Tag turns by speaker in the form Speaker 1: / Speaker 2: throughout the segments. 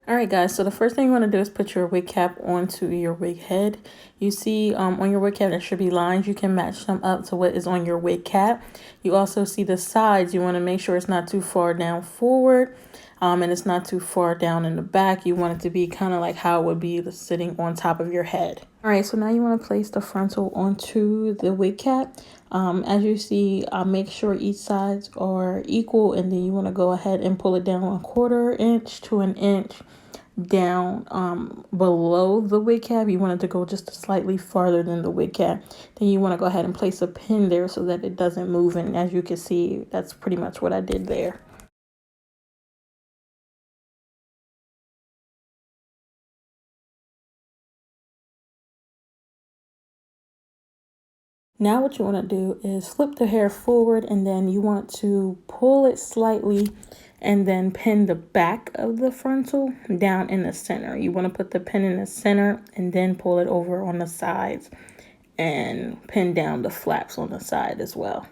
Speaker 1: Alright guys, so the first thing you want to do is put your wig cap onto your wig head. You see on your wig cap there should be lines. You can match them up to what is on your wig cap. You also see the sides. You want to make sure it's not too far down forward and it's not too far down in the back. You want it to be kind of like how it would be sitting on top of your head. Alright, so now you want to place the frontal onto the wig cap. As you see, make sure each sides are equal, and then you want to go ahead and pull it down 1/4 inch to an inch down below the wig cap. You want it to go just slightly farther than the wig cap. Then you want to go ahead and place a pin there so that it doesn't move, and as you can see, that's pretty much what I did there. Now what you want to do is flip the hair forward, and then you want to pull it slightly and then pin the back of the frontal down in the center. You want to put the pin in the center and then pull it over on the sides and pin down the flaps on the side as well.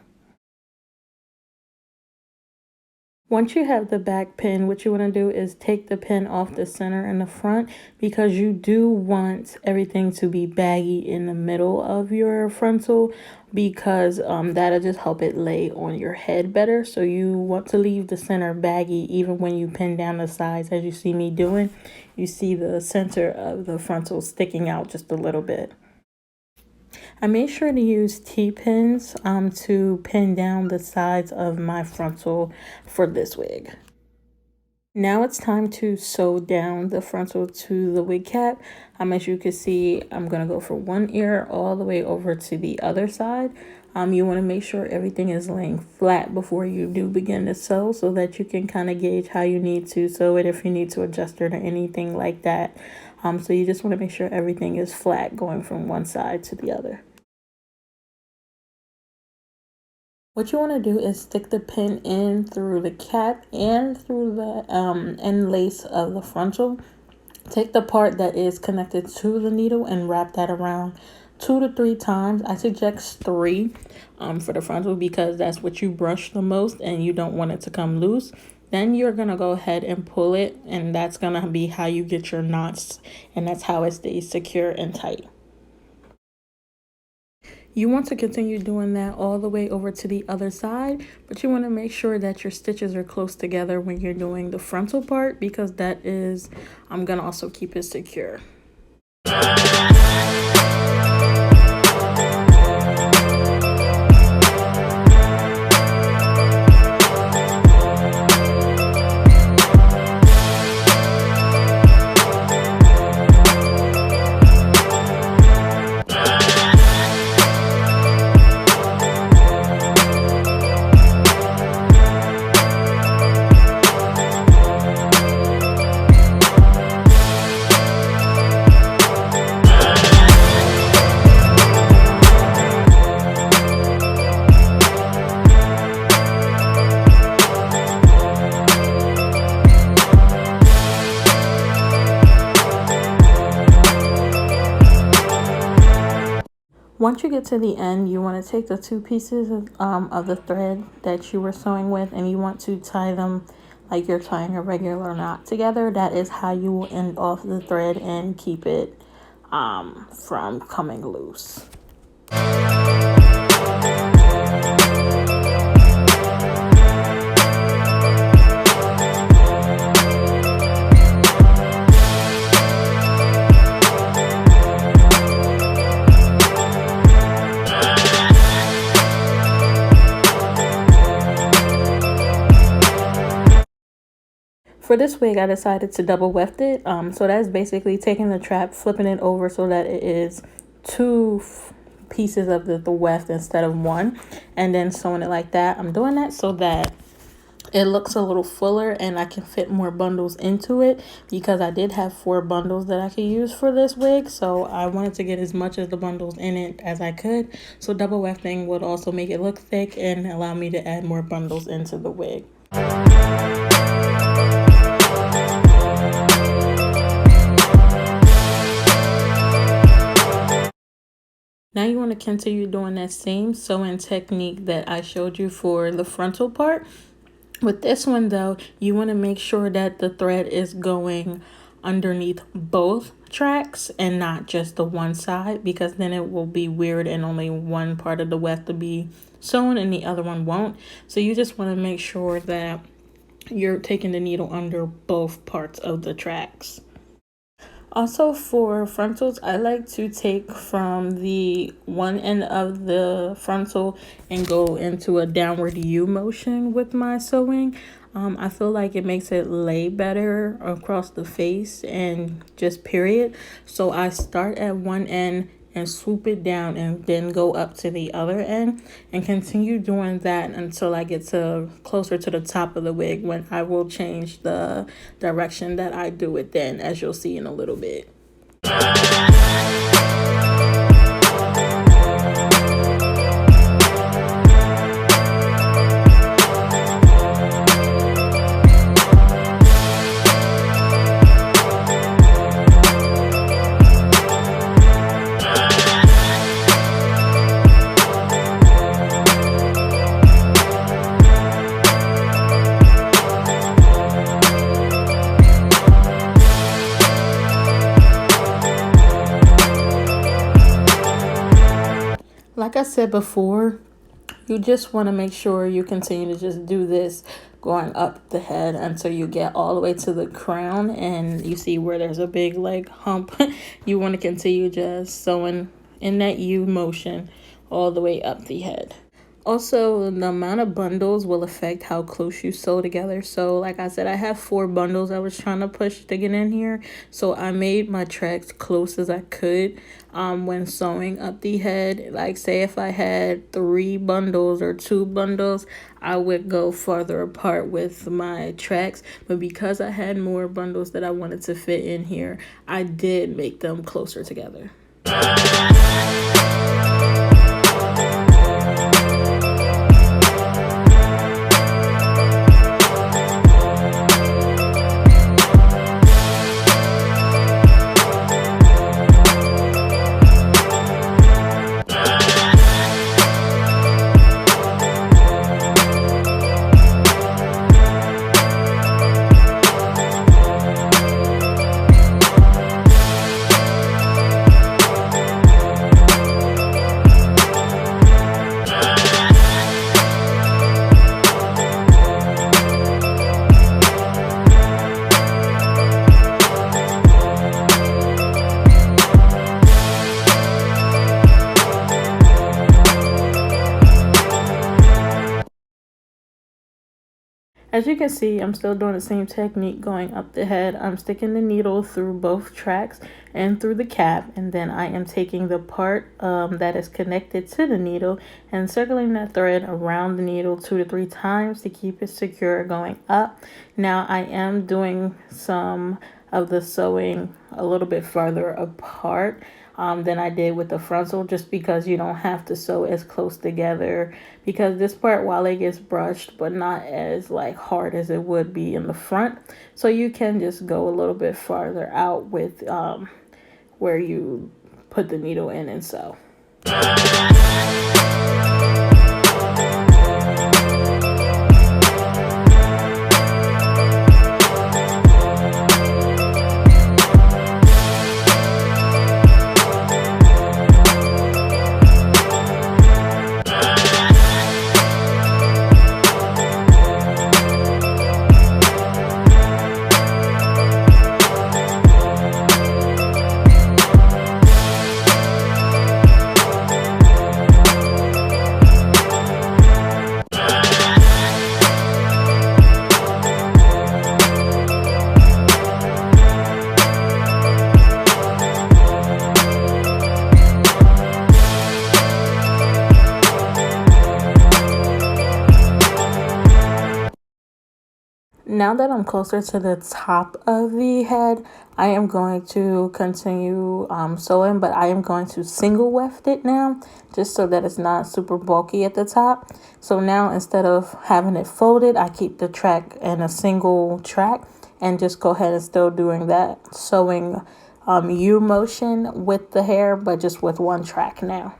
Speaker 1: Once you have the back pin, what you want to do is take the pin off the center and the front, because you do want everything to be baggy in the middle of your frontal, because that'll just help it lay on your head better. So you want to leave the center baggy even when you pin down the sides, as you see me doing. You see the center of the frontal sticking out just a little bit. I made sure to use T-pins to pin down the sides of my frontal for this wig. Now it's time to sew down the frontal to the wig cap. As you can see, I'm going to go for one ear all the way over to the other side. You want to make sure everything is laying flat before you do begin to sew, so that you can kind of gauge how you need to sew it, if you need to adjust it or anything like that. So you just want to make sure everything is flat going from one side to the other. What you want to do is stick the pin in through the cap and through the end lace of the frontal. Take the part that is connected to the needle and wrap that around 2 to 3 times. I suggest 3 for the frontal, because that's what you brush the most and you don't want it to come loose. Then you're going to go ahead and pull it, and that's going to be how you get your knots, and that's how it stays secure and tight. You want to continue doing that all the way over to the other side, but you want to make sure that your stitches are close together when you're doing the frontal part, because that is, I'm going to also keep it secure. Once you get to the end, you want to take the 2 pieces of the thread that you were sewing with, and you want to tie them like you're tying a regular knot together. That is how you will end off the thread and keep it from coming loose. For this wig, I decided to double weft it. So that's basically taking the trap, flipping it over so that it is 2 pieces of the weft instead of 1, and then sewing it like that. I'm doing that so that it looks a little fuller and I can fit more bundles into it, because I did have 4 bundles that I could use for this wig. So I wanted to get as much of the bundles in it as I could. So double wefting would also make it look thick and allow me to add more bundles into the wig. Now you want to continue doing that same sewing technique that I showed you for the frontal part. With this one though, you want to make sure that the thread is going underneath both tracks and not just the one side, because then it will be weird and only one part of the weft to be sewn and the other one won't. So you just want to make sure that you're taking the needle under both parts of the tracks. Also for frontals, I like to take from the one end of the frontal and go into a downward U motion with my sewing. I feel like it makes it lay better across the face and just period. So I start at one end and swoop it down and then go up to the other end and continue doing that until I get to closer to the top of the wig, when I will change the direction that I do it then, as you'll see in a little bit. Like I said before, you just want to make sure you continue to just do this going up the head until you get all the way to the crown and you see where there's a big like hump. You want to continue just sewing in that U motion all the way up the head. Also, the amount of bundles will affect how close you sew together. So like I said, I have 4 bundles I was trying to push to get in here. So I made my tracks close as I could when sewing up the head. Like say if I had 3 bundles or 2 bundles, I would go farther apart with my tracks. But because I had more bundles that I wanted to fit in here, I did make them closer together. As you can see, I'm still doing the same technique going up the head. I'm sticking the needle through both tracks and through the cap, and then I am taking the part that is connected to the needle and circling that thread around the needle 2 to 3 times to keep it secure going up. Now I am doing some of the sewing a little bit farther apart than I did with the frontal, just because you don't have to sew as close together, because this part, while it gets brushed, but not as like hard as it would be in the front, so you can just go a little bit farther out with where you put the needle in and sew. Now that I'm closer to the top of the head, I am going to continue sewing, but I am going to single weft it now, just so that it's not super bulky at the top. So now instead of having it folded, I keep the track in a single track and just go ahead and still doing that sewing U motion with the hair, but just with one track now.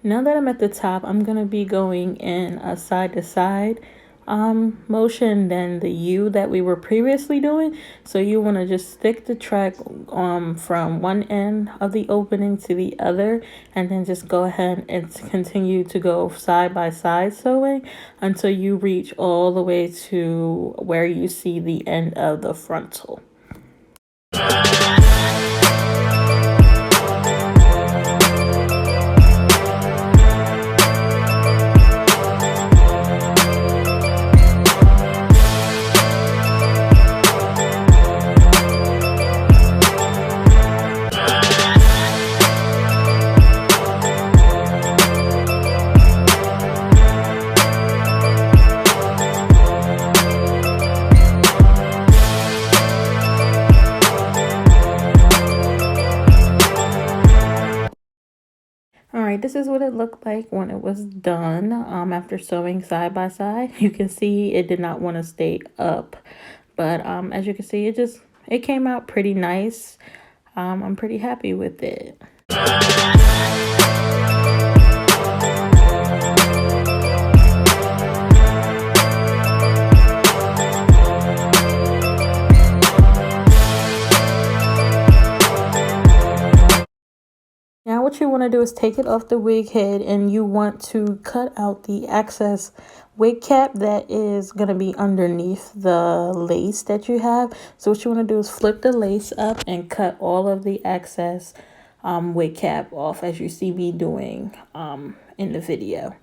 Speaker 1: Now that I'm at the top, I'm going to be going in a side to side motion than the U that we were previously doing. So you want to just stick the track from one end of the opening to the other, and then just go ahead and continue to go side by side sewing until you reach all the way to where you see the end of the frontal. All right, this is what it looked like when it was done after sewing side by side. You can see it did not want to stay up, but as you can see, it came out pretty nice. I'm pretty happy with it. Now what you want to do is take it off the wig head, and you want to cut out the excess wig cap that is going to be underneath the lace that you have. So what you want to do is flip the lace up and cut all of the excess wig cap off, as you see me doing in the video.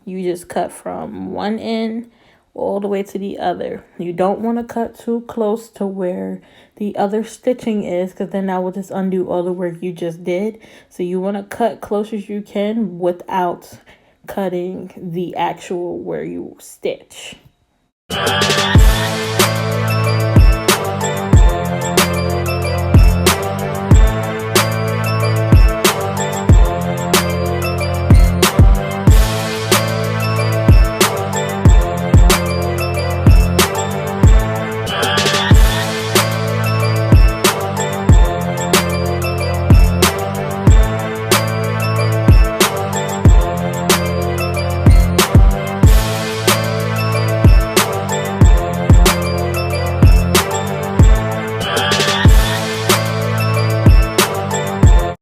Speaker 1: You just cut from one end all the way to the other. You don't want to cut too close to where the other stitching is, because then that will just undo all the work you just did. So you want to cut close as you can without cutting the actual where you stitch.